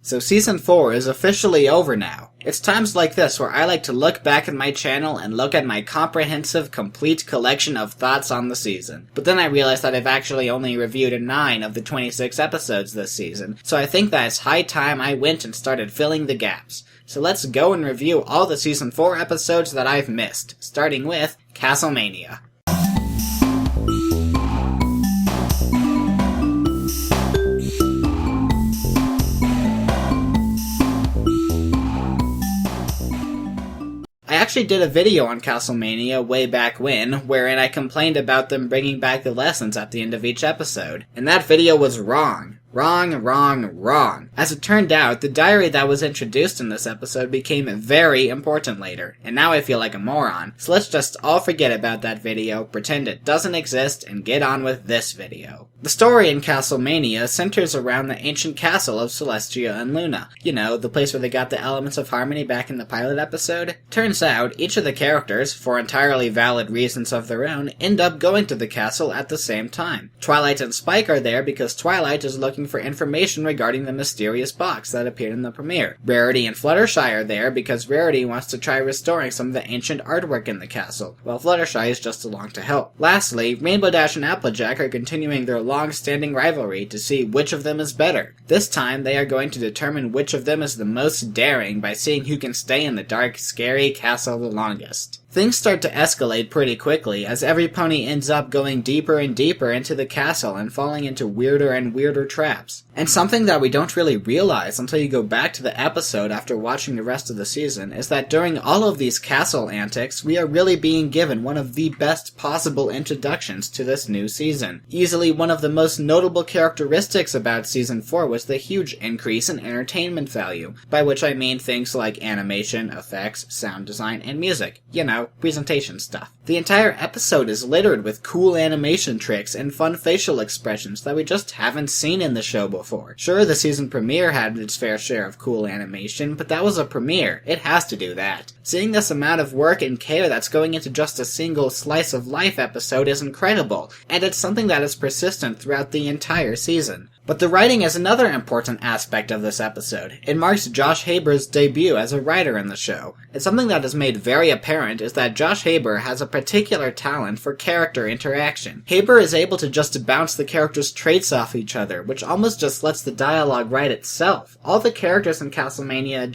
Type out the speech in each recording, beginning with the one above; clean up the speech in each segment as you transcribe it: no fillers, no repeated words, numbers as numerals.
So Season 4 is officially over now. It's times like this where I like to look back at my channel and look at my comprehensive, complete collection of thoughts on the season. But then I realized that I've actually only reviewed 9 of the 26 episodes this season, so I think that it's high time I went and started filling the gaps. So let's go and review all the Season 4 episodes that I've missed, starting with Castle-Mania. I actually did a video on Castle-Mania way back when, wherein I complained about them bringing back the lessons at the end of each episode. And that video was wrong. Wrong. As it turned out, the diary that was introduced in this episode became very important later, and now I feel like a moron. So let's just all forget about that video, pretend it doesn't exist, and get on with this video. The story in Castle-Mania centers around the ancient castle of Celestia and Luna. You know, the place where they got the elements of harmony back in the pilot episode? Turns out, each of the characters, for entirely valid reasons of their own, end up going to the castle at the same time. Twilight and Spike are there because Twilight is looking for information regarding the mysterious box that appeared in the premiere. Rarity and Fluttershy are there because Rarity wants to try restoring some of the ancient artwork in the castle, while Fluttershy is just along to help. Lastly, Rainbow Dash and Applejack are continuing their long-standing rivalry to see which of them is better. This time, they are going to determine which of them is the most daring by seeing who can stay in the dark, scary castle the longest. Things start to escalate pretty quickly as every pony ends up going deeper and deeper into the castle and falling into weirder and weirder traps. And something that we don't really realize until you go back to the episode after watching the rest of the season is that during all of these castle antics, we are really being given one of the best possible introductions to this new season. Easily one of the most notable characteristics about Season 4 was the huge increase in entertainment value, by which I mean things like animation, effects, sound design, and music. You know, presentation stuff. The entire episode is littered with cool animation tricks and fun facial expressions that we just haven't seen in the show before. Sure, the season premiere had its fair share of cool animation, but that was a premiere. It has to do that. Seeing this amount of work and care that's going into just a single slice of life episode is incredible, and it's something that is persistent throughout the entire season. But the writing is another important aspect of this episode. It marks Josh Haber's debut as a writer in the show. And something that is made very apparent is that Josh Haber has a particular talent for character interaction. Haber is able to just bounce the characters' traits off each other, which almost just lets the dialogue write itself. All the characters in Castle-Mania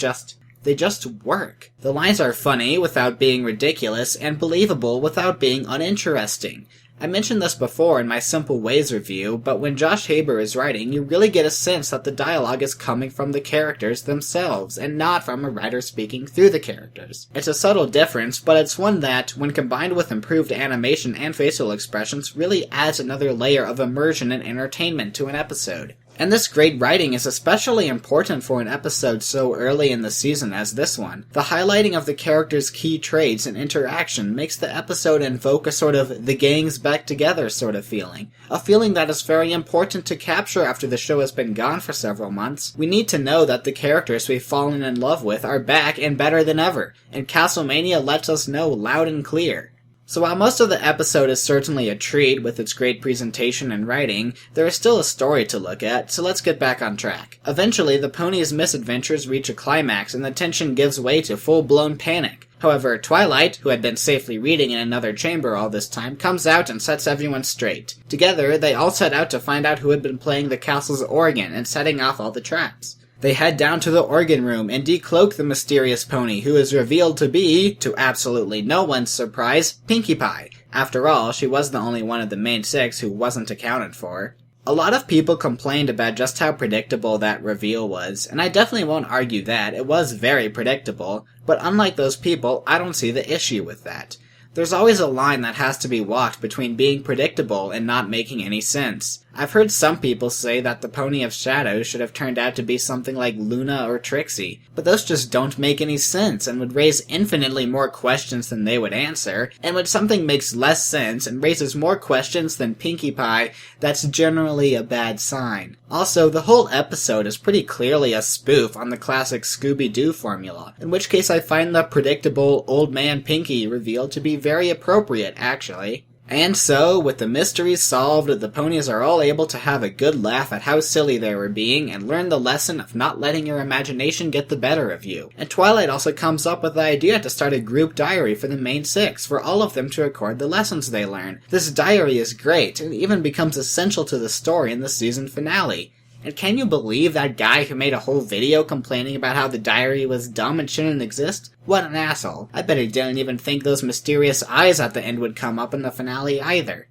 they just work. The lines are funny without being ridiculous, and believable without being uninteresting. I mentioned this before in my Simple Ways review, but when Josh Haber is writing, you really get a sense that the dialogue is coming from the characters themselves, and not from a writer speaking through the characters. It's a subtle difference, but it's one that, when combined with improved animation and facial expressions, really adds another layer of immersion and entertainment to an episode. And this great writing is especially important for an episode so early in the season as this one. The highlighting of the characters' key traits and interaction makes the episode invoke a sort of the gang's back together sort of feeling. A feeling that is very important to capture after the show has been gone for several months. We need to know that the characters we've fallen in love with are back and better than ever, and Castle-Mania lets us know loud and clear. So while most of the episode is certainly a treat with its great presentation and writing, there is still a story to look at, so let's get back on track. Eventually, the ponies' misadventures reach a climax and the tension gives way to full-blown panic. However, Twilight, who had been safely reading in another chamber all this time, comes out and sets everyone straight. Together, they all set out to find out who had been playing the castle's organ and setting off all the traps. They head down to the organ room and decloak the mysterious pony, who is revealed to be, to absolutely no one's surprise, Pinkie Pie. After all, she was the only one of the main 6 who wasn't accounted for. A lot of people complained about just how predictable that reveal was, and I definitely won't argue that. It was very predictable, but unlike those people, I don't see the issue with that. There's always a line that has to be walked between being predictable and not making any sense. I've heard some people say that the Pony of Shadows should have turned out to be something like Luna or Trixie, but those just don't make any sense and would raise infinitely more questions than they would answer, and when something makes less sense and raises more questions than Pinkie Pie, that's generally a bad sign. Also, the whole episode is pretty clearly a spoof on the classic Scooby-Doo formula, in which case I find the predictable old man Pinkie reveal to be very appropriate, actually. And so, with the mysteries solved, the ponies are all able to have a good laugh at how silly they were being and learn the lesson of not letting your imagination get the better of you. And Twilight also comes up with the idea to start a group diary for the main six, for all of them to record the lessons they learn. This diary is great, and even becomes essential to the story in the season finale. And can you believe that guy who made a whole video complaining about how the diary was dumb and shouldn't exist? What an asshole. I bet he didn't even think those mysterious eyes at the end would come up in the finale either.